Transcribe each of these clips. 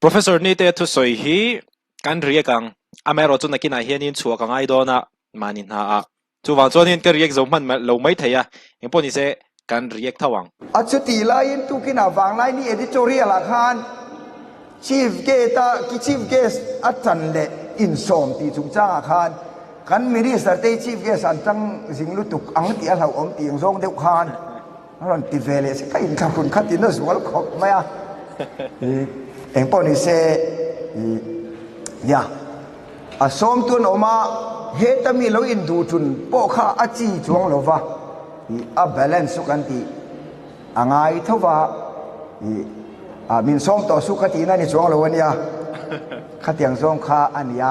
Professor ni te thu soi hi kan ria kang amero chu nakina hianin chua kang ai dona manin ha a chu wang chonin ka riek zo man lo mai theya imponi se kan riek thawang achuti lain tu kina wang lai ni editorial khan chief guest ki chief guest atan le in som ti chung cha khan kan minister te chief guest an tang jinglu tuk ang ti al hau om ti ang zong deu khan ron ti vele se kai ka kun khatin no swal khop maya emponi se ya a som tun oma hetami lo in du chun po kha achi chuang lova a balance su kan ti angai thowa min som to su khati na ni chuang lo ania khatiang som kha ania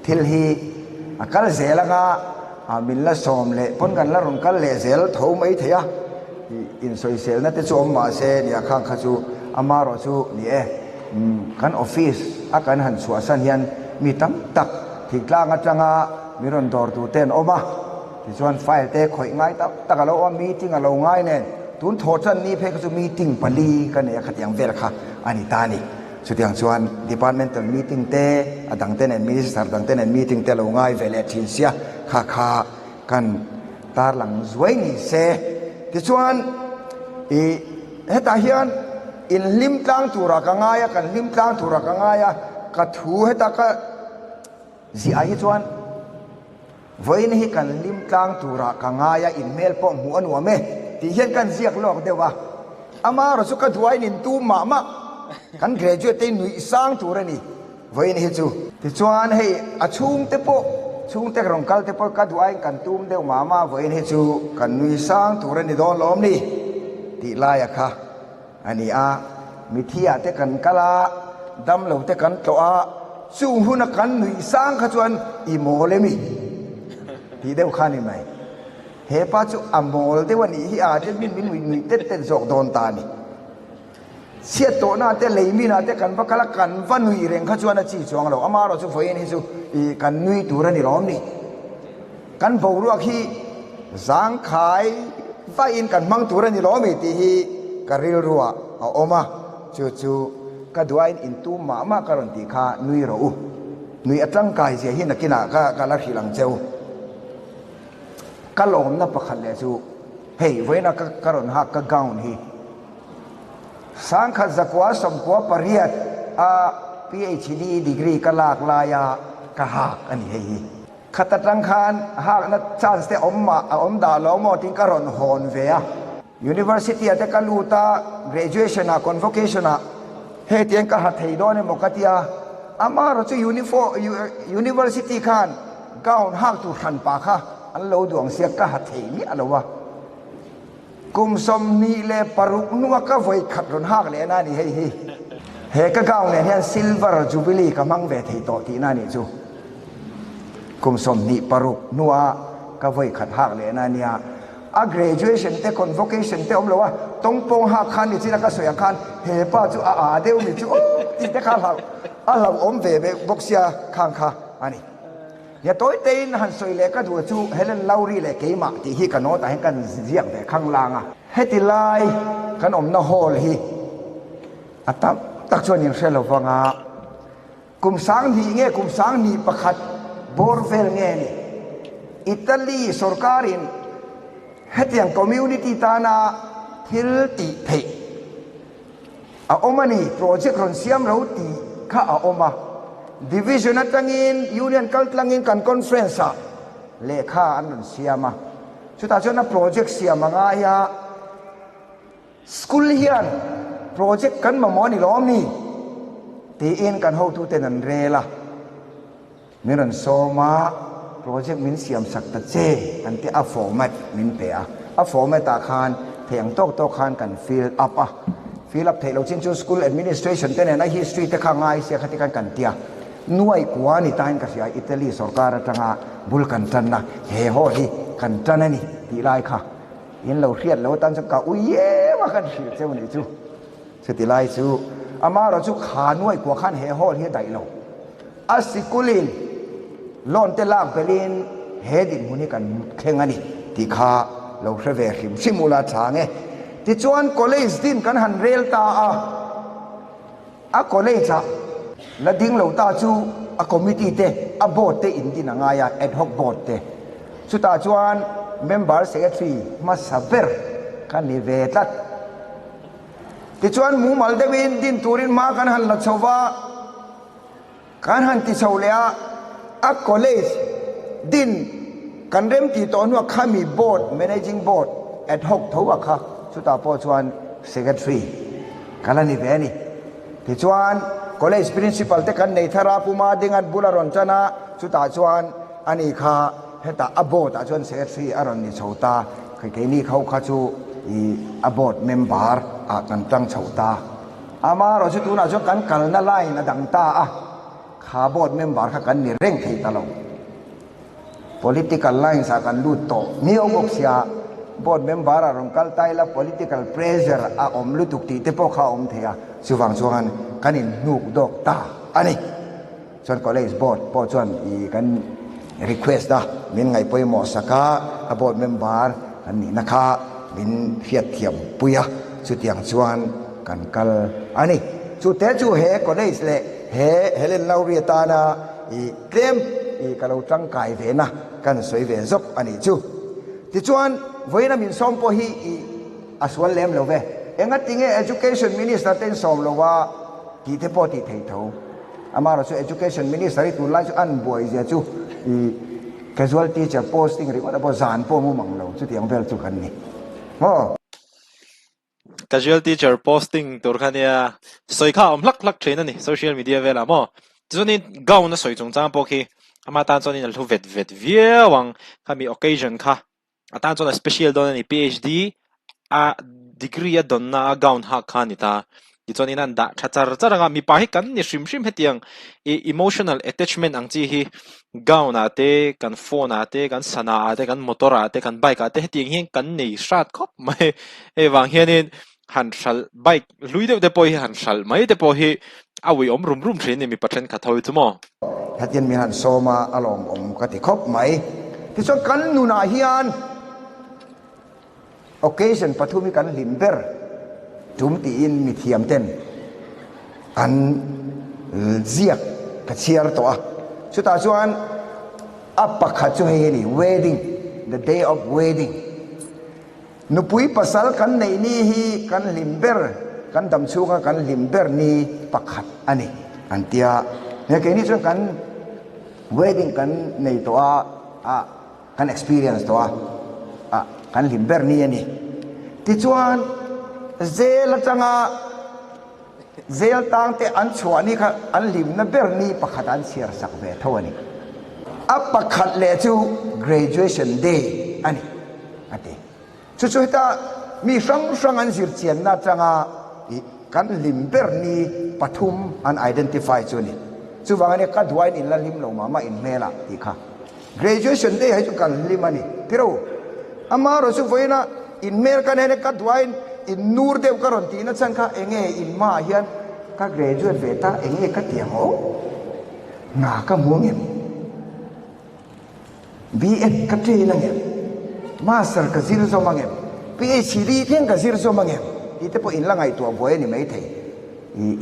thil hi akal zelanga min la som le pon kan la ron kal le zel tho mai theya in soi sel na te chom ma se nia khang kha chu amaro chu ni kan office akan han chua san hian mi tam tak thiklang atanga miron dor tu ten oma ti chuan file te khoi ngai tak alo meeting alo ngai nen tun thotan ni phe ka chu meeting pali kan e khatiang vel kha ani tani chutiang chuan departmental meeting te adang ten and minister dang ten and meeting te lo ngai vele thin sia kha kan tar lang zuai ni se ti chuan heta hian in lim tlang tura ka ngaya kan lim tlang tura ka ngaya ka thu heta ka zi ai chuan voin hi kan lim tlang tura ka ngaya in mel po mu anu me ti hian kan ziak lok dewa ama ro su ka duai nin tu ma kan graduate te nui sang tura ni voin hi chu ti chuan hei a chung te po chung te rong kal te po ka duai kan tum deu ma voin hi chu kan nui sang tura ni don lom ni ti la ya kha ani a mithia te kan kala dam lo te kan to a chu huna kan nui sang kha chuan I mole mi ti deu khani mai he pa chu amol de wani hi a te min nui te jok don ta ni sia to na te leimi na te kan ba kala kan va nui reng kha chuan a chi chuang lo ama ro chu foin hi chu kan nui tur ani rom ni kan bo ru khi zang khai va in kan mang tur ani lo mi ti hi karil ruwa a oma chu ka duain in tu ma karon ti kha nui ro u nui atang kai se hi nakina ka la khilang cheu ka lom na pakhat le chu hei voina ka karon ha ka gaun hi sang kha zakwa som ko pariat a phd degree ka lak la ya ka ha ani hei khatatang khan ha na chance te om da lo mo tin karon hon ve a university ate kaluta graduation a convocation a he tian ka ha thei don mo katia amaro chu university khan gaun hak tu khan pa kha an lo duang sia ka ha thei ni alowa kum som ni le paruk nuwa ka voi khat ron hak le na ni hei he ka gaun ne hian silver jubilee ka mang ve thei to ti na ni chu kum som ni paruk nuwa ka voi khat hak le na nia a graduation te convocation te omlowa tongpong ha khan ni china ka soya khan he pa chu a deu mi chu ti te kha a lam om ve boxia khang kha ani ya toy tein han soi le ka du chu helen lauri le keima ti hi ka no ta hen kan ziak ve khang langa heti lai kan om na hol hi atam tak chuan ning shelo wanga kum sang ni pakhat borvel nge ni Italy sarkarin hetiang community tana thil ti thei a omani project ron siam ro ti kha a oma division atangin union kaltlangin kan conference a lekha an siama chuta chona project siama nga ya school hian project kan mamoni lom ni ti in kan ho tu tenan rela miran soma project min siam sakta che anti a format min pe a format ta khan theng tok khan kan fill up thelo chin chu school administration ten na history te khangai se khati kan tia nuai kwani tain ka sia Italy sarkar atanga bul kan tanna he ho hi kan tanani ti lai kha in lo riat lo tan ka uye ma kan hil cheu ni chu ti lai chu ama ro chu kha nuai kwa khan he ho hi dai lo asikulin lon te lak belin hedin muni kan khengani ti kha lo hreve khim simula change ti chuan college din kan han rel ta a a college la ding lo ta chu a committee te a board te in din anga ya ad hoc board te chu ta chuan member secretary ma saber kan ni ve tlat ti chuan mu mal de win din turin ma kan han la chowa kan han ti chholea a college din kan rem ti to nu khami board managing board ad hoc thowa kha chu ta po chuan secretary kala ni ve ni ti chuan college principal te kan nei thara puma dingat bularon chana chu ta chuan ani kha heta abot a chuan secretary aron ni chhota kai ke ni khau kha chu i abot member a kan tang chhota ama ro chu tu na chu kan kal na lai na dang ta a kha board member kha kan ni reng thei ta lo political line sa kan lut to mi obok sia board member a rong kal tai la political pressure a om lu tuk ti te po kha om thea chuwang chuan kanin nuk dok ta ani chuan college board po chuan i kan request da min ngai poimo saka a board member an ni na kha min fiat thiam puya chu tiang chuan kan kal ani chu te chu he college le he helen lauria ta na i claim i kalau tang kai ve na kan soi ve zop ani chu ti chuan voina min som po hi i aswal lem lo ve enga tinge education minister ten som lo wa ti te po ti thei tho amaro chu education minister tu lai chu an boi ja chu i casual teacher posting ri ko zan po mu mang lo chu tiang bel chu kan ni ho casual teacher posting tur khania soi kha om lak lak train ani social media vela mo chunin gaun na soi chung chang po khi ama tan chunin al thu vet viawang khami occasion kha atan chon special don ani phd a degree a don na gaun ha khani ta ti chunin an da thachar charanga mi pa hi kan ni shrim hetiang emotional attachment ang chi hi gaun ate kan phone ate kan sana ate kan motor ate kan bike ate hetiang hi kan nei shat khop mai ewang hianin han shal bike luide de poi han shal mai de po hi awi om rum thrin ni mi pathen kha thoi chumo hatian mi han soma alom om ka ti khop mai ti so kan nu na hian occasion pathumi kan limber tum ti in mi thiam ten an ziak ka chiar to a chu ta chuan apakha chu he ni wedding the day of wedding nupui pasal kan nei ni hi kan limber kan dam chunga kan limber ni pakhat ani antia ne ke ni chuan kan wedding kan nei to a kan experience to a kan limber ni ani ti chuan zel changa zel tang te an chuani kha an lim na ber ni pakhat an siar sak ve thawani a pakhat le chu graduation day ani ate chu ta mi sang an sir chian na changa kan limber ni pathum an identify chuni chu wangani ka duain in la lim lo mama in mela ti kha graduation day hai chu kan limani tiro amaro chu voina in mer kan ene ka duain in nur dev karon ti na chang kha enge in ma hian ka graduate ve ta enge ka tiang o nga ka muangem BF ka tri na ngem master ka zir zo mangem PhD theng ka zir zo mangem ite po in la ngai tua boy ni mai thei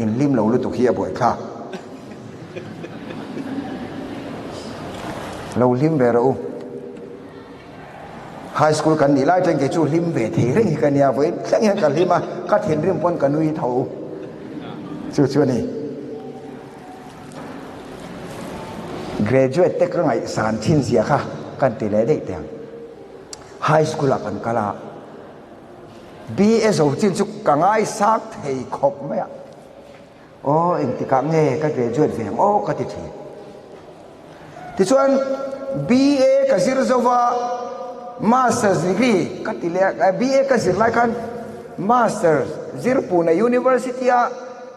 in lim lo lu tu khia boy kha lo lim be ro high school kan ni lai teng ke chu lim ve thei reng hi kan ya boy sang ya kan lima ka thian rim pon kan nui thau chu ni graduate te ka ngai san thin sia kha kan ti le dei teng high school a kan kala BS of chin chu ka ngai sak thei khop me o eng ti ka nge ka graduate ve o ka ti thi ti chuan BA ka sir zova master's degree ka ti le BA ka sir lai kan master's zir pune university a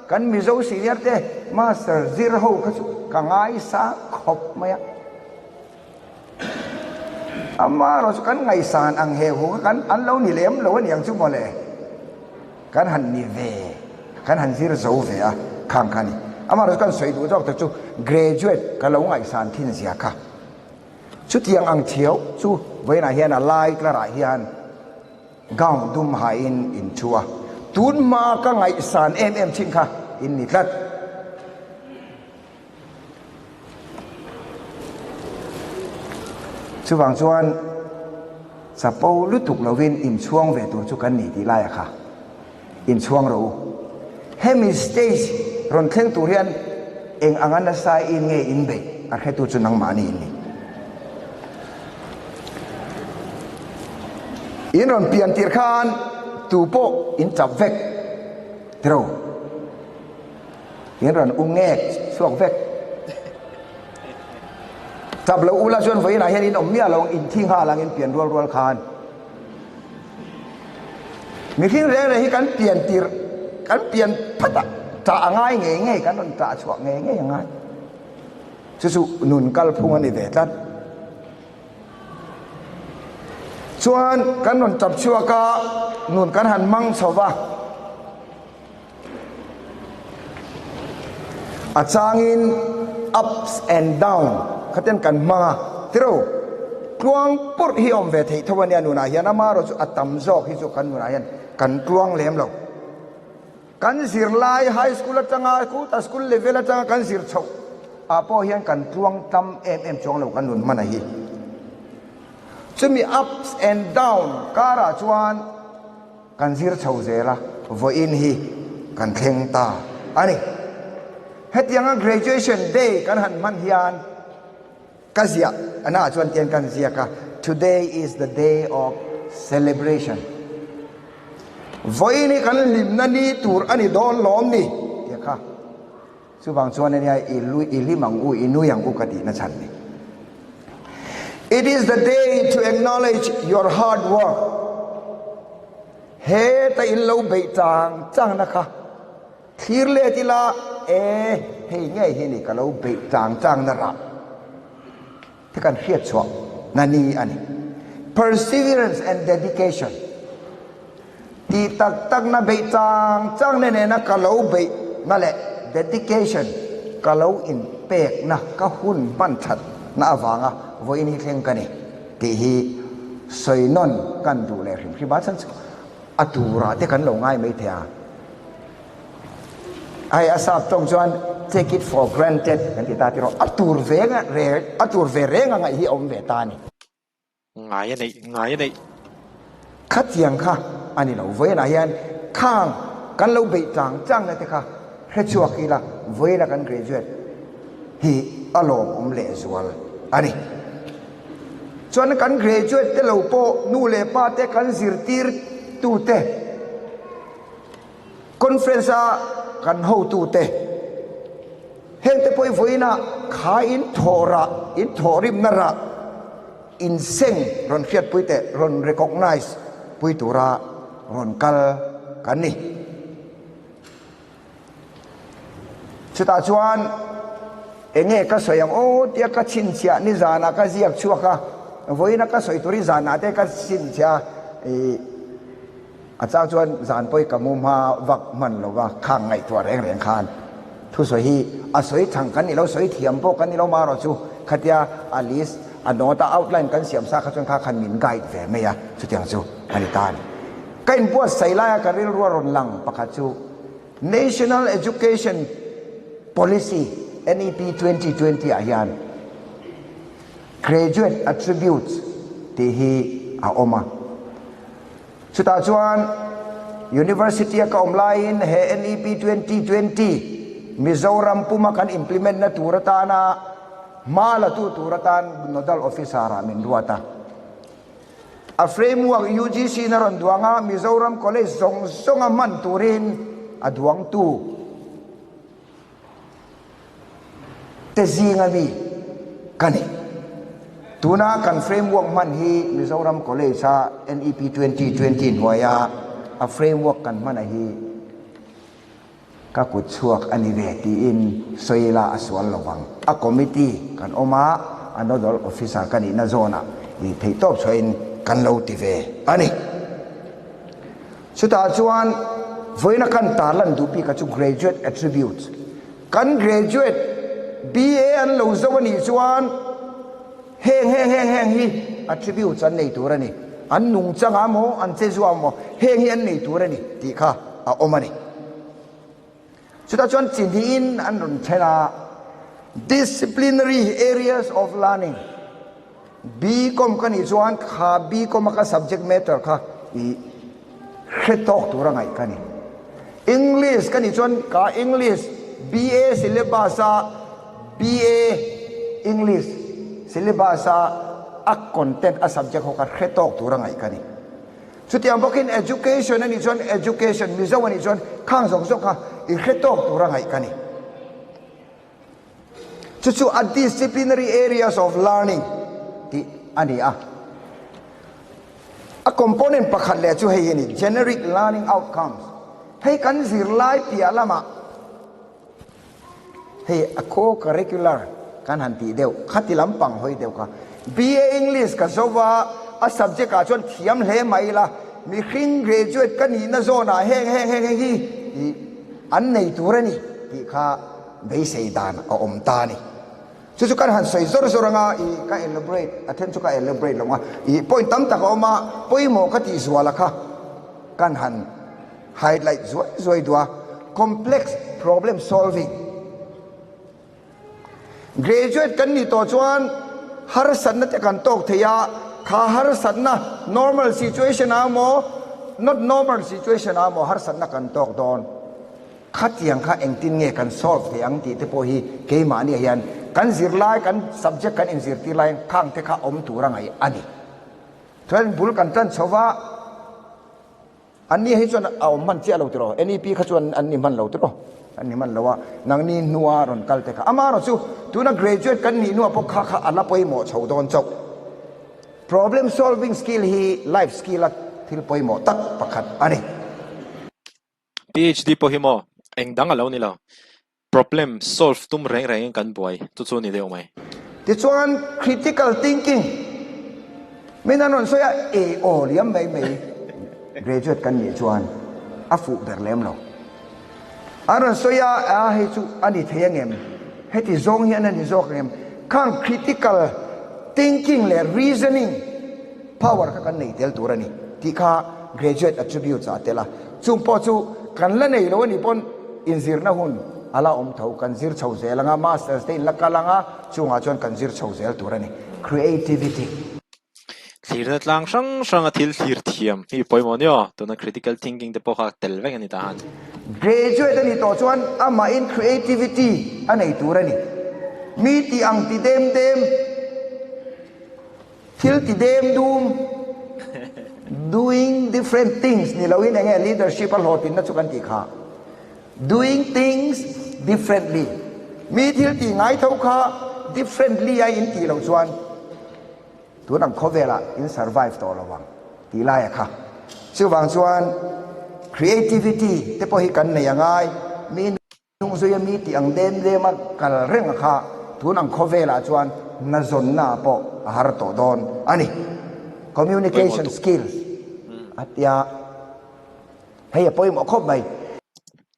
kan mizo senior te master zir ho ka chu ka ngai sa khop me amma ro chu kan ngai san ang he ho kan an lo ni lem lo ni ang chu mo le kan han ni ve kan han zir zo ve a khang khani amma ro kan soi du jok ta chu graduate ka lo ngai san thin sia kha chu tiang ang thiau chu ve na hian a lai kla ra hian gaung dum ha in chua tun ma ka ngai san em chin kha in ni tlat chu wang chuan sa po lutuk lovin in chuang ve tur chu kan ni ti lai kha in chuang ro hemi stage ron thleng tur hian eng angana sai in nge in be a khe tu chu nang mani ni in ron pian tir khan tu po in chap vek tro in ron ungek suak vek chap lo ula chuan voi na hian in om mia long in thing ha lang in pian rual khan mi thing re re hi kan pian tir kan pian phata ta angai nge kan ron ta chuak nge angai chu nun kal phung ani ve tlat chuan kan ron chap chua ka nun kan han mang chowa a changin ups and down khaten kan manga tiro tluang pur hi om ve thei thawani anuna hian ama ro chu atam jok hi chu kan nuna hian kan tluang lem lo kan zir lai high school atanga ku ta school level atanga kan zir chho apo hian kan tluang tam em chong lo kan nun mana hi chumi ups and down kara chuan kan zir chho zela vo in hi kan thleng ta ani hetianga graduation day kan han man hian kazia ana chuan tian kan zia ka today is the day of celebration voi ni kan lim na ni tur ani don lom ni ya kha chu bang chuan ani ai ilimang u inu yang u kati na chan ni it is the day to acknowledge your hard work he ta in lo bei chang na kha thir le ti la hei nge hi ni ka lo bei chang na ra thế kan khiết chuak nani ani perseverance and dedication ti tak na bei chang ne na ka lo bei na le dedication ka lo in pek na ka hun ban that na awanga voi ni thleng ka ni ti hi soinon kan du le rim khi ba chan atura te kan lo ngai mai thea ai asap tong chuan take it for granted kan ti ta ti ro atur ve renga ngai hi om ve ta ni ngai nei khat yang kha ani lo voi na hian khang kan lo be chang na te kha he chuak ila voi na kan graduate hi alom om le zual ani chuan kan graduate te lo po nu le pa te kan zir tir tu te conference kan ho tu te heng te poi voina kha in thorim nara in seng ron khiat pui te ron recognize pui tura ron kal kan ni chuta chuan enge ka soyang o tia ka chin chia ni zana ka ziak chuaka voina ka soi turi zana te ka chin chia acha chuan zan poi kamum ha vak man lo wa khang ngai tua reng khan thu soi hi a soi thang kan ni lo soi thiam po kan ni lo ma ro chu khatia a list a nota outline kan siam sa kha chuan kha khan min guide ve me ya chu tiang chu ani tan kain po sai la ka ril ro ron lang pakha chu national education policy NEP 2020 a hian graduate attributes ti hi a oma chuta chuan university ka omlain he NEP 2020 Mizoram puma kan implement na turata na mala tu turatan nodal officer min duata a framework UGC na ron duanga Mizoram college zong man turin aduang tu tezinga mi kani tuna kan framework man hi Mizoram college sa NEP 2020 hoya a framework kan man hi ka kut chuak ani ve ti in soila aswal lawang a committee kan oma anodol officer kan ina zona I thei top choin kan lo ti ve ani chuta chuan voina kan talan dupi ka chu graduate attributes kan graduate BA an lo zawani chuan heng hi attributes an nei turani an nung changa mo an che zuam mo heng hi an nei turani ti kha a omani ชุดชวนจินที่อินอันรุนเชนา disciplinary areas of learning B ก็มกันอีจวนข้า B ก็มากับ subject matter ค่ะอีเฮ็ดตอกตัวรังไงกันนี่ English กันอีจวนข้า English BA syllabus BA English syllabus content subject เขาก็เฮ็ดตอกตัวรังไงกันนี่สุดที่อันบอกกิน education นั่นอีจวน education มิจฉาวันอีจวนข้างสองค่ะอีเฮ็ดตอกตัวรังไงกันนี่ชุด disciplinary areas of learning ที่อันนี้component ประคันเลยช่วยให้นี่ generic learning outcomes ให้กันสิไลฟ์เปียละมาให้ co-curricular การหันตีเดียวขัดที่ลำปังหอยเดียวค่ะ BA English ก็จะว่าsubject ก็ชวนเทียมเล่ไม่ละมีคิง graduate กันนี่นะโซน่าแห้งอันในตัวนี่ที่ข้าไม่ใช่ดานอมตานี่สุดกันหันใส่ซอร์งาอีก็ elaborate attempt ก็ elaborate ลงมาอี point ตั้มตะก็มา point โมก็ที่สัวละค่ะกันหัน highlight สวยตัว complex problem solving graduate กันนี่ตัวชวนฮาร์สันนั่นจะกันตกเทียข้าฮาร์สันนะ normal situation อาโม not normal situation อาโมฮาร์สันนั่นกันตกโดนขัดยังข้าเองตินเงี้ยกัน solve ที่อังที่เทปฮีเกมานี่ยันกันสิรไลกัน subject กันเองสิรที่ไลข้างที่ข้าอมตัวรังไงอันนี้ท่านบุลกันท่านชาวว่าอันนี้ให้ชวนเอามันเจ้าเราตัวอันนี้พี่ข้าชวนอันนี้มันเราตัวอันนี้มันเราว่านางนี่นัวรอนกัลเตค่ะอามาเราสู้ตัวนัก graduate กันนี่นัวพวกข้าอัลลับไปหมดชาวโดนจบ problem solving skill ฮี life skill ที่ไปหมดตักประคัดอันนี้ PhD พอหิมอเองดังอะไรนี่ล่ะ problem solve ตุ้มแรงกันบ่อยตัวนี่เดียวไหมที่ชวน critical thinking ไม่นานนส่วนAOเลี้ยงไม่ graduate กันนี่ชวนฟูเดอร์เลมเราอันนั้นส่วนให้ชูอันนี้เทียงเงิมให้ที่ซงเฮียนั่นที่ซงเงิมข้าง critical thinking และ reasoning power กันนี่เทลตัวนี่ที่ข้า graduate attributes อาเทล่ะจุ่มพอจูกันละนี่แล้วนี่ปนอินซิร์นะหุ่นอาลาเท่ากันซิร์ชาวเซลังมาสเตอร์สเตนลักกะลังช่วงอาจวนกันซิร์ชาวเซลตัวนี่ creativity ทีนั้นหลังช่างที่ทีร์เทียมที่พอยมอนย่อตัวนั้น critical thinking เดี๋ยวพอเขาเตลเวกันนี่ตาหัน graduate นี่ตัวชวนมา in creativity อันไหนตัวนี่มีที่อังที่เดมทิลที่เดมดูม doing different things นี่เราเห็นไง leadership อันหดตินนักสุกันที่ข้า doing things differently มีที่ไงเท่าข้า differently ไอ้อินที่เราชวนตัวนั้นเขาเวลา in survive ตัวระวังที่ไรค่ะชื่อวางชวน creativity แต่พอให้กันในยังไงมีนุ่งสวยมีที่อังเดมกันเรื่องค่ะตัวนั้นเขาเวลาชวนน่าสนน่าปอหาตัวโดนอันนี้ communication skills อัตยาให้พอยหมอครบไหม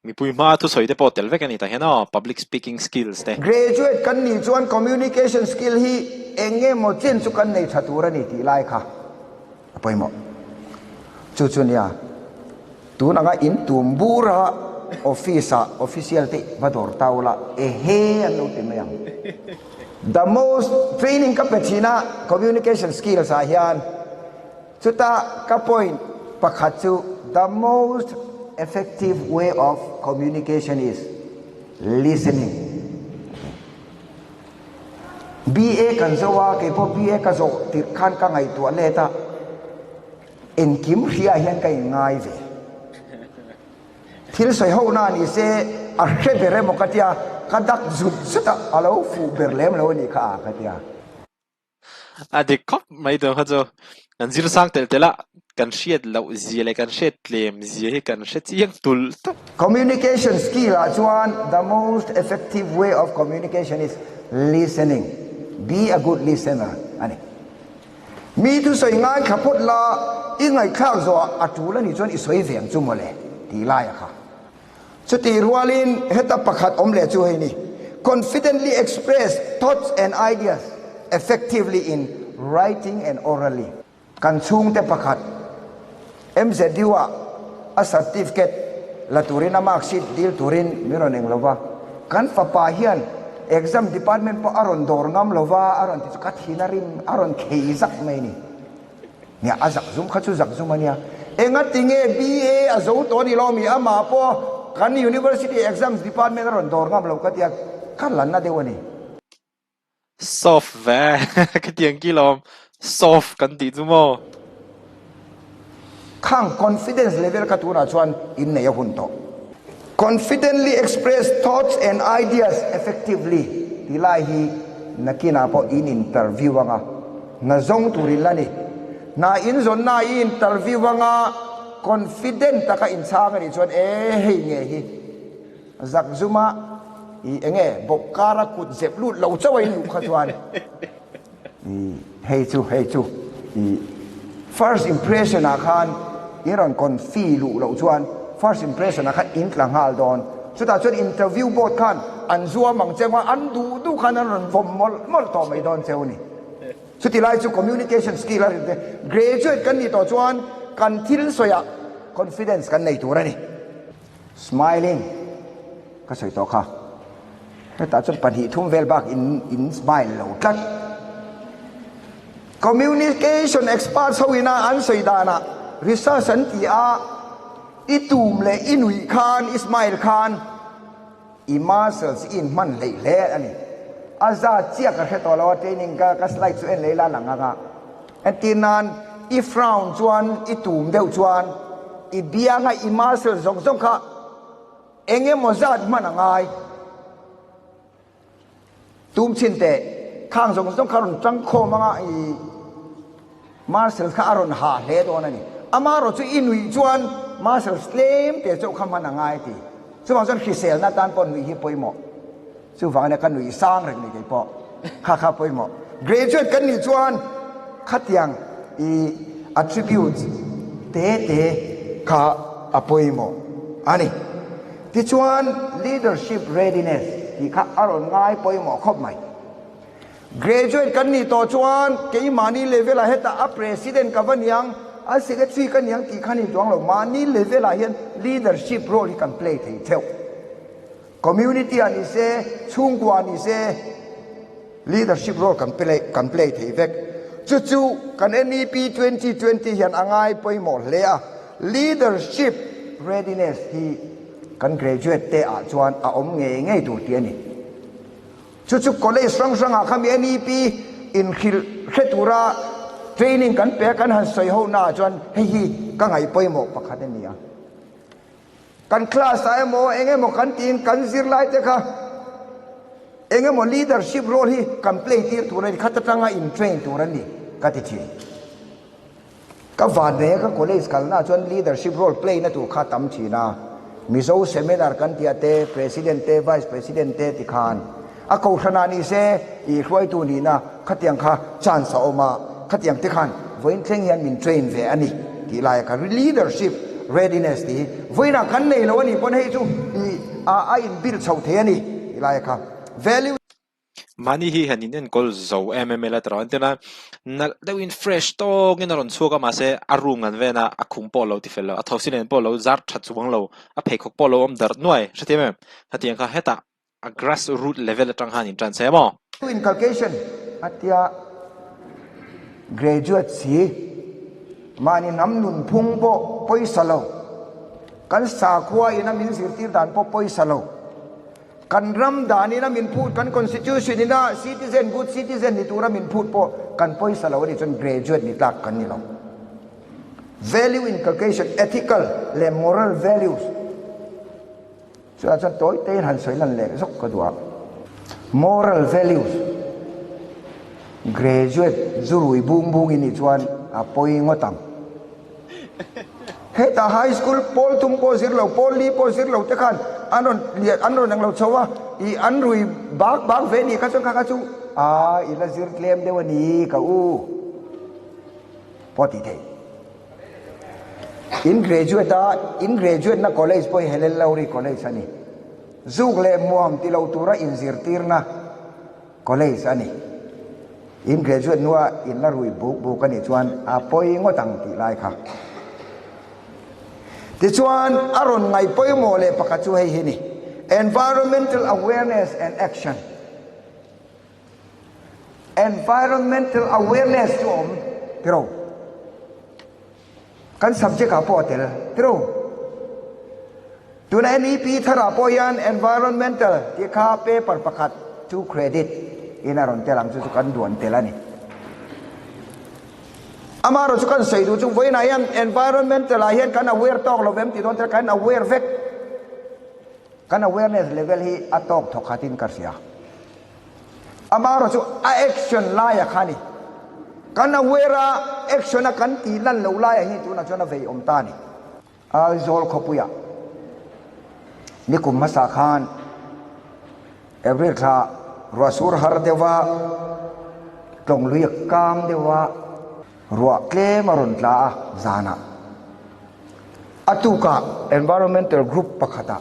มีปุยมาทุกส่วนเดี๋ยวพอเตลเวกันนี่ตาเห็นอ๋อ public speaking skills เต้ graduate กันนี่ชวน communication skill ฮีเองเงี้ยหมดเจนสุกันในชัตุระนี่ที่ไรค่ะพอยหมอจุเนี่ยตัวนั้นก็อินตุมบูระ official ที่มาดอร์ตาวละเฮียนนู่นที่ไม่ยัง the most training กับเป็นชีนะ communication skills อาเฮียนสุดท้ายก็ point ประคัตจู the most effective way of communication is listening BA กันจะว่าเกี่ยวกับ BA กันจะติดขันกันไงตัวเลต้าเอ็นคิมเฮียเห็นกันง่ายเลยที่เราใช้หัวหน้านี่เสียอะไรเบรมกันที่กัดักจุดสุดอะเราฟูเบรมเรานี่ค่ะกันที่เด็กครับไม่ต้องเขาจะกันซิร์สังเตลละกันเชียดเราเสียเลยกันเชียดเลมเสียกันเชียดยังตุล communication skill อ่ะชวน the most effective way of communication is listening be a good listener อันนี้มีทุกสิ่งงานขับพูดละอีกไงข้าวจะอัดจูแล้วนี่ชวนอีสวยเสียงจุ่มมาเลยทีไรอะค่ะสุดที่รัวลินเฮตับประคัดอมเลจูให้นี่ confidently express thoughts and ideas effectively in writing and orally กันชุ่งแต่ประคัดMZ ดีว่า a certificate la turin amak sit dil turin miron eng lova kan papa hian exam department po aron dor ngam lova aron ti kat hinarim aron keizak mai ni nia azak zum khachu zak zum ania enga tinge ba azo to ni lo mi ama po kan university exams department aron dor ngam lo katia kan lan na dewani soft ve cái tiếng kilom soft kan ti chu mo khang confidence level ka tura chuan in nei hun to confidently express thoughts and ideas effectively tilai hi nakina po in interview anga na zong turilani na in zon na interview anga confident taka in chang ni chuan hei nge hi zak zuma i enge bokara kut zep lut lo chawai lu kha chuan hei chu i first impression a khan iron kon fi lu lo chuan first impression a khan in tlang hal don chuta chuan interview board khan an zuam mang chengwa an du khan an vom mol to mai don cheuni chuti lai chu communication skill ar de graduate kan ni to chuan kan thil soya confidence kan nei turani smiling ka soi to kha ta chuan pani thum vel bak in smile lo tlat communication expert hoina an soidana research an ti a itum le inui khan ismail khan i muscles in man le ani aza chia ka heto lo training ka slide chu en leila langa antinan i frown chuan itum deu chuan i bianga i muscles zong kha enge mozat manangai tum chinte khang zong kharun chang kho manga i muscles kha aron ha le do nani amaro chu inui chuan muscles lem te chu khamana ngai ti chu bang chuan khisel na tan pon wi hi poimo chu wang na kan nui sang rek ni ke po kha poimo graduate kan ni chuan khatiang i attributes te kha apoimo ani ti chuan leadership readiness ti kha aron ngai poimo khop mai graduate kan ni to chuan ke mani level a heta a president ka vaniang a secretary kan yang ti khani tuang lo mani level a hian leadership role he can play thei theu community ani se chungwa ni se leadership role can play thei vek chu kan NEP 2020 hian angai poimo hlea leadership readiness hi kan graduate te a chuan a om nge tu ti ani chu college sang a khami NEP in khil khetura training kan pe kan han soi ho na chuan hi ka ngai poimo pakhat ania kan class ai mo enge mo kan tin kan zir lai te kha enge mo leadership role hi kan play tir tu rai khata tanga in train tu rani ka ti thi ka van ne ka college kal na chuan leadership role play na tu kha tam thi na mizo seminar kan ti ate president te vice president te ti khan a ko thana ni se i hloi tu ni na khatiang kha chance oma khatiang te khan voin thleng hian min train ve ani ti lai ka leadership readiness ti voina kan nei lo ani pon hei chu i a in bil chho the ani ti lai ka value mani hi hanin en kol zo mml atron tena na dewin fresh to ngin ron chuka ma se arum ngan vena akhum polo ti fel a thosin polo zar tha chuwang lo a pheikhok polo om dar noi hretime hatiang kha heta a grassroots level atang han in tran se mo inculcation atia graduate si mani nam nun phung bo poisa lo kan sa khua ina min sir tir dan po poisa lo kan ram dani na min phut kan constitution ina citizen good citizen ni tura min phut po kan poisa lo ni chon graduate ni tak kan ni lo value inculcation ethical le moral values so chan toy te han soi lan le sok ka dua moral values graduate zurui bung ini chuan apoi ngotam heta high school pol tum po sir lo pol li po sir lo te khan anron nang lo chowa I anrui bak ve ni ka chu ila zir claim de wani ka u poti the in graduate na college poi helel lauri college ani zug le muam ti lo tura in zir tirna college ani in graduate nuwa in la rui bu ka ni chuan a poi ngotang ti lai kha ti chuan aron ngai poimo le pakachu hei hini environmental awareness and action environmental awareness chu om tiro kan subject a po tel tiro tuna NEP thara po yan environmental ti kha paper pakhat to credit inaron telang chu kan duan telani amaro chu kan sei du chu voina yan environmental a hian kan aware tok lovem ti don kan aware vek kan awareness level hi atok thokatin karsia amaro chu a action la ya khani kan aware action a kan ti lan lo la ya hi tu na chona vei om ta ni a zol khopuya ni kum masa khan every kha rasur har dewa tong luyak kam dewa ruwa kle maron tla zana atuka environmental group pakhata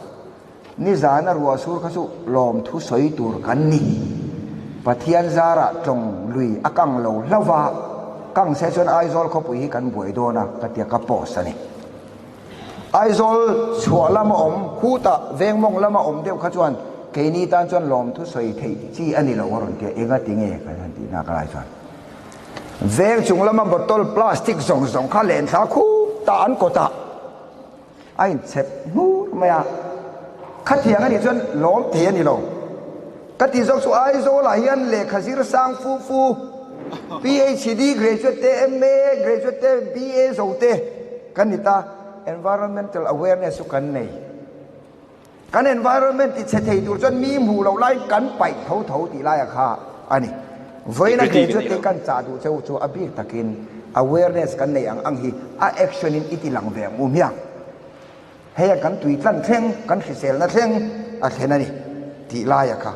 ni zana ruwa sur khasu lom thu soi tur kan ni pathian zara tong lui akang lo lawa kang session aizol khopui hi kan boi dona katia ka post ani aizol chualama om khuta vengmong lama om deu khachuan keini tan chuan lom thu soi thei chi ani lo waron ke enga tinge kan ti na kalai chuan veng chung lama bottle plastic zong zong kha len tha khu ta an ko ta ai chep nu maya khathiang ani chuan lom the ani lo kati zok su ai zo la hian le khazir sang fu PhD graduate te MA graduate te BA zo te kanita environmental awareness su kan nei kan environment ti chethei tur chuan mi mu lo lai kan pai tho ti lai kha ani voina graduate te kan cha du cheu chu abi takin awareness kan nei ang hi a action in itilang ve mumya heya kan tui tlan thleng kan hisel na thleng a thenani ti lai kha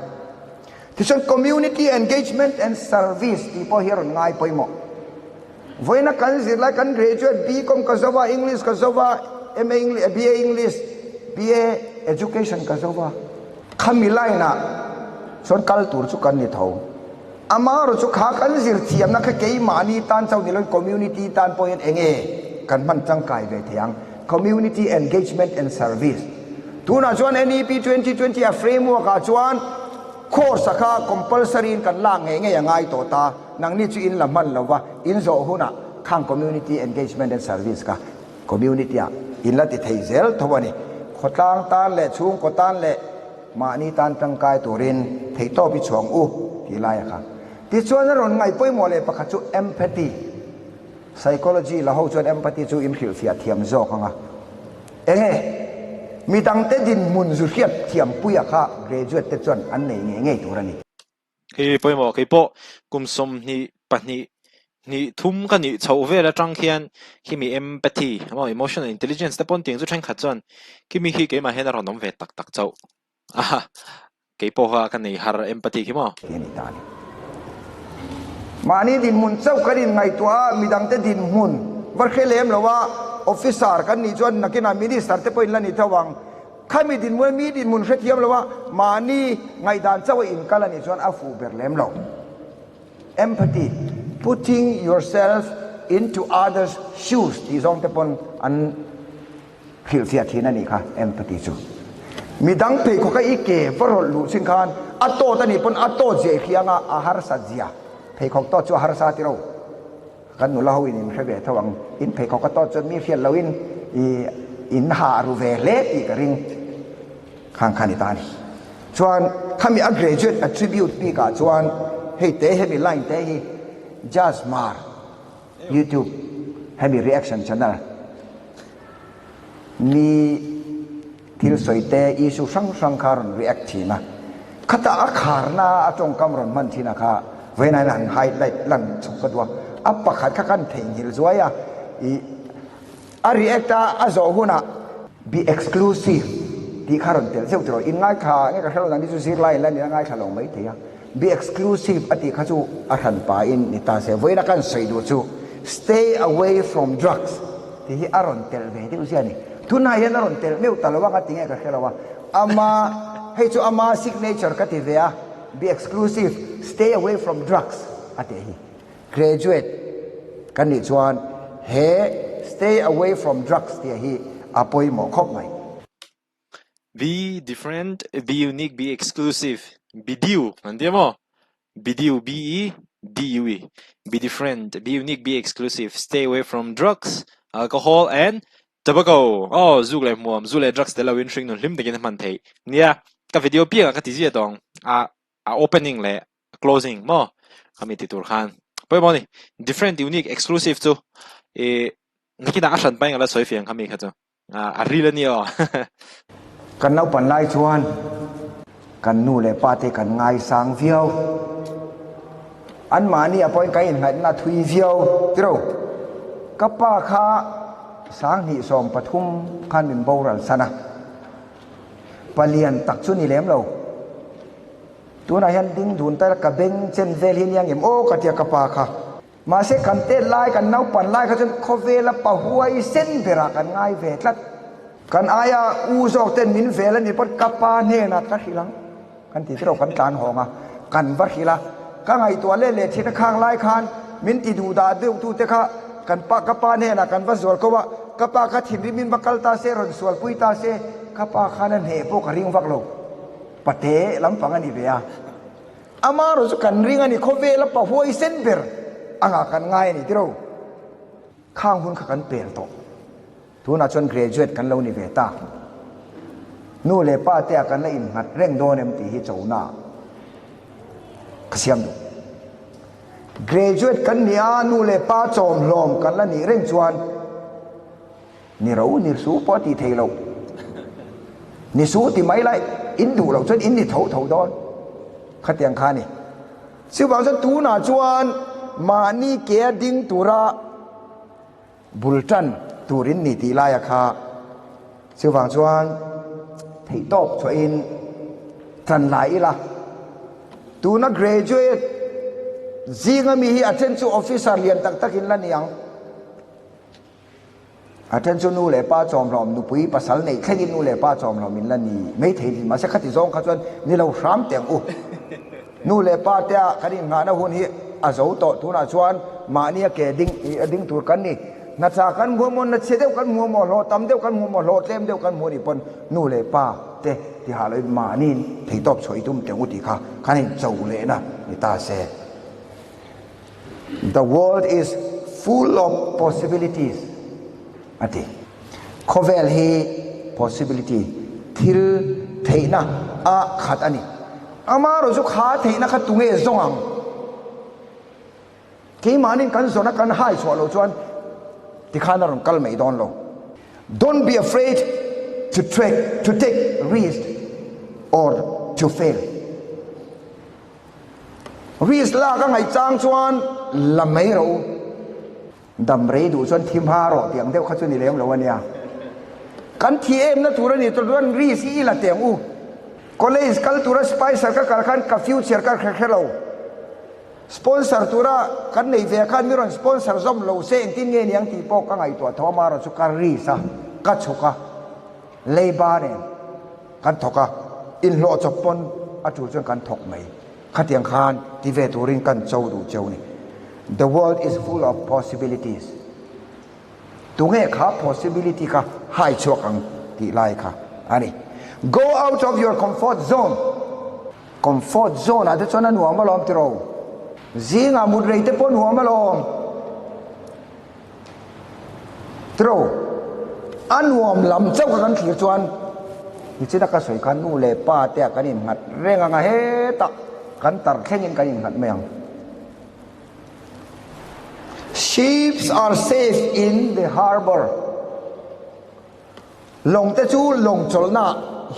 tisan community engagement and service ti po hiron ngai poimo voina kan zirla kan graduate BCom kazawa English kazawa MA English BA English BA education kazawa khamilai na son kaltur chu kan ni tho amaro chu kha kan zir thiam na kha kei mani tan chau ni lon community tan point enge kan man chang kai ve thiang community engagement and service tuna chuan NEP 2020 a framework a chuan course kha compulsory kan la nge ngai to ta nang ni chu in la man lawa in zo huna khang community engagement and service ka community a in la ti thei zel thawani khotang tan le chung ko tan le mani tan tang kai turin thei to bi chong u ti lai kha ti chuan ron ngai poi mo le pakha chu empathy psychology la ho chuan empathy chu in khil fia thiam zo khanga enge mi dang te din mun zu hiat thiam puya kha graduate te chuan an nei nge turani ki poimo ki po kumsom ni pani ni thum ka ni chho ve la tang khian ki mi empathy mo emotional intelligence te pon ting chu thain kha chuan ki mi hi ke ma hena ron nom ve tak tak chau aha ke po ha ka nei har empathy ki mo ni tani mani din mun chau karin ngai tua mi dang te din mun war khelem lawa officer kan ni chuan nakina minister te poin la ni thawang khami din mo mi din mun khethiam lawa mani ngai dan chaw in kala ni chuan afu berlem lo empathy putting yourself into others shoes ti zong te pon an khil fia thina ni kha empathy chu mi dang pe ko ka ike vorol lu sing khan ato ta ni pon ato je khianga ahar sajia pe khok to chu har sa ti ro kan nu lau in khebe thawang in pe khok to chu mi fial lawin in ha ru ve le ti ka ring khang khani ta ni chuan khami a graduate attribute pi ka chuan hei te hemi line te hi just mar YouTube hemi reaction channel mi thil soite isu sang kharon react thina khata a kharna atong kamron man thina kha veina lan highlight lan chukadwa appa khat kha kan thengil zoya I a reacta a zo huna be exclusive ti kharon tel zeu tro in ngai kha ngai ka thalo dan disu sir lai lan ni ngai thalong mai thia be exclusive ati kha chu a than pa in ni ta se voina kan sei du chu stay away from drugs ti hi aron tel ve ti usiani tuna yan aron tel meu talawa ka tinga ka khelawa ama hei chu ama signature ka ti ve a be exclusive stay away from drugs ati hi graduate kan ni chuan he stay away from drugs ti hi apoi mo khop mai Be different, be unique, be exclusive. Be due, andiamo. Be due, B-E-D-U-E. Be different, be unique, be exclusive. Stay away from drugs, alcohol, and tobacco. Oh, zule muam, zule drugs de la win string no lim de gen man thei. Nia, ka video pia ka ti dong. A opening le closing mo. Kami titur khan. Poi mo ni, different, unique, exclusive tu. Nakita asan pa ngala soi fiang kami ka tu. A real ni oh. kan nau pan lai chuan kan nu le pa te kan ngai sang viau an ma ni apoi kai in ngai na thui viau tiro kapa kha sang hi som pathum khan min boral sana palian tak chu ni lem lo tu na hian ding dun ta ka beng chen vel hin yang em o ka tia kapa kha ma se kan te lai kan nau pan lai kha chen khovela pa huai sen bera kan ngai ve tlat kan aya u zok ten min vela ni pot kapa ne na ta hilang kan ti tro kan tan honga kan var hila ka ngai to le le thina khang lai khan min ti du da de tu te kha kan pa kapa ne na kan va zol ko wa kapa kha thim ri min bakal ta se ron sual pui ta se kapa khanan he po ka ring vak lo pate lam pang ani be ya ama ro su kan ring ani kho ve la pa huai sen ber anga kan ngai ni tro khang hun kha kan pel to tu na chon graduate kan lo ni ve ta nu le pa te kan la in hat reng do nem ti hi chona khasiam do graduate kan nia nu le pa chom lom kan la ni reng chuan ni ro ni su po ti thei lo ni su ti mai lai in du lo chon in ni thau thau don khatiang kha ni siu bang chon tu na chuan ma ni ke ding tura bultan turin ni ti lai kha siu bang chuan thei top cho in tran lai la tu na graduate zinga mi hi attention officer lian tak tak in la niang attention nu le pa chom rom nu pui pasal nei khain nu le pa chom rom in la ni mei thei ma se khati zong kha chuan ni lo ram teng u nu le pa ta khani nga na hun hi a zo to tu na chuan ma ni ke ding tur kan ni na cha kan mo mon na che deu kan mo lo tam deu kan mo lo tlem deu kan mo ni pon nu le pa te ti ha lo ma ni thei top choi tum teng u ti kha khani chau le na ni ta se the world is full of possibilities ati khovel hi possibility thil theina a khat ani ama ro ju kha theina kha tunge zongang ke manin kan zona kan hai chwa lo chuan ti khana ron kal mai don lo don't be afraid to take risk or to fail risk la ka ngai chang chuan lam mai ro dam rei du chuan thim ha ro tiang deuh kha chu ni lem lo ania kan thi em na tur ani to ron risk i la teng u college kal tura spicer ka kal khan ka future ka khelo sponsor tura kan nei ve khan mi ron sponsor zom lo se eng tin nge niang ti po ka ngai to thoma ro chu ka ri sa ka chuka leiba ne kan thoka in lo chopon a chu chuan kan thok mai khatiang khan ti ve turin kan chau du chau ni the world is full of possibilities tunge kha possibility ka hai chokang ti lai kha ani go out of your comfort zone ade chona nu amalom tiro zinga mudrei te pon nu amalom tro anuam lam chau kan thir chuan ni china ka soi kan nu le pa te kan in ngat renga nga he ta kan tar thengin kan in ngat meang ships are safe in the harbor long te chu long cholna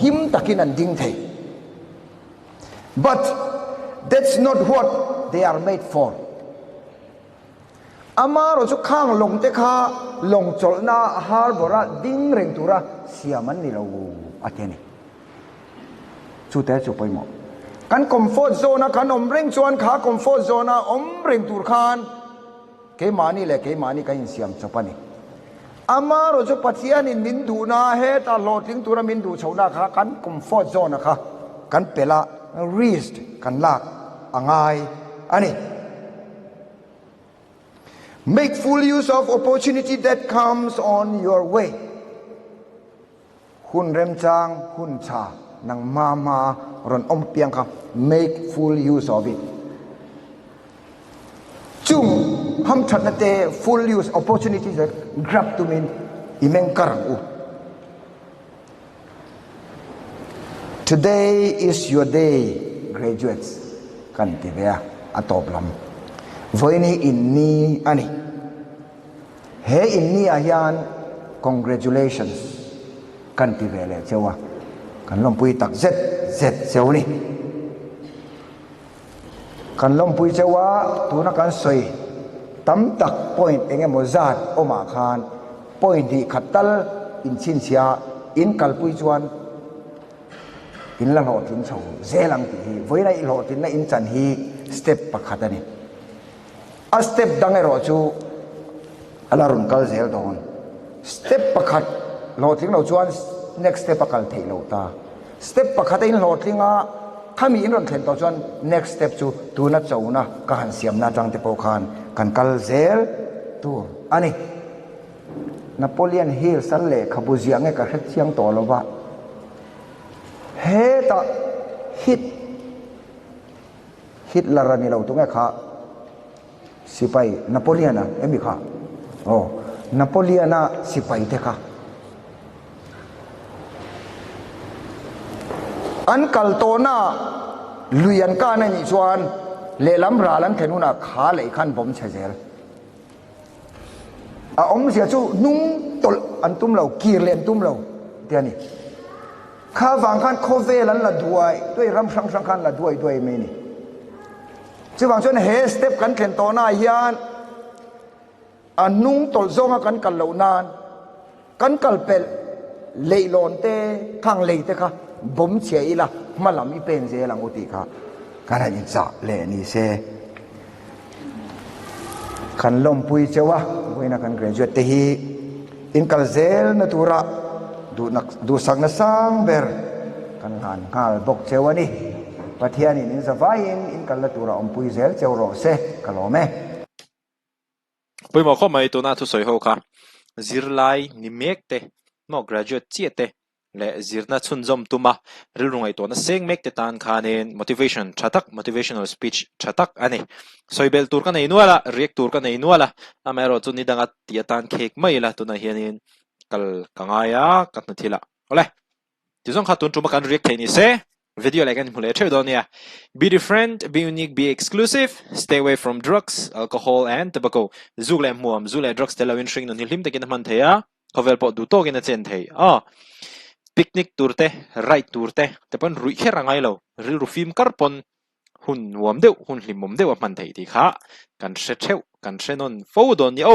him takin an ding thei but that's not what they are made for amaro chu khang long te kha long cholna harbor a ding reng tura siaman ni lo ateni chu te chu poimo kan comfort zone kan om reng chuan kha comfort zone om reng tur khan ke mani le ke mani ka in siam chopani amaro chu pathian in min du na he ta loting tura min du chona kha kan comfort zone kha kan pela risk kan lak angai ani make full use of opportunity that comes on your way hun rem chang hun cha nang ma ron om piang kha make full use of it chung ham that na te full use opportunities that grab to min imeng karang u today is your day graduates kan ti bea atop lam voini inni ani he inni ahian congratulations kan ti vele chewa kan lom pui tak zet cheu ni kan lom pui chewa tu na kan soi tam tak point enge mo zat oma khan point di khatal in chin sia in kal pui chuan in la lo tin chho zelang ti hi voina i lo tin na in chan hi step pakhat ani a step dange ro chu alarun kal zel don step pakhat lo ting lo chuan next step pakal thei lo ta step pakhat in lo tinga khami in ron thlen to chuan next step chu tu na chona ka han siam na tang te po khan kan kal zel tu ani Napoleon Hill sal le khabuziang e ka khet chiang to lo ba he ta Hitler ni lo tu nga kha sipai Napoleon na emi kha oh Napoleon na sipai te kha an kal to na luyan ka na ni chuan le lam ra lan thenuna kha le khan bom chezel a om sia chu nung tol an tum lo kir len tum lo tiani kha wang khan khove lan la duai toi ram sang khan la duai me ni chu wang chuan he step kan thlen to na hian an nung tol zonga kan kal lo nan kan kal pel leilon te thang le te kha bom che ila malam I pen je lang uti kha kana in cha le ni se kan lom pui chewa voina kan graduate te hi in kal zel na tura du sang na sang ber kan han ngal bok chewa ni pathian in zavain in kal la tura om pui zel chewro se kalome pui mo kho mai tu na thu soi ho kha zirlai ni mek te no graduate chi te le zirna chun zom tuma rilrungai to na seng mek te tan khanin motivational speech thatak ani soibel tur ka nei nuala react tur ka nei nuala amero chu ni danga tia tan khek mai la tuna hianin kal kangaya katna thila ole tizong khatun tuma kan react theini se video like an mule theu donia be different be unique be exclusive stay away from drugs alcohol and tobacco zule muam zule drugs telawin string no nilim te kin man theya khovel po du to kin chen thei picnic turte right turte tepan rui kherangai lo ril rufim karpon hun nuam deuh hun hlimom deuh man thei ti kha kan hre theuh kan hre non fo don ni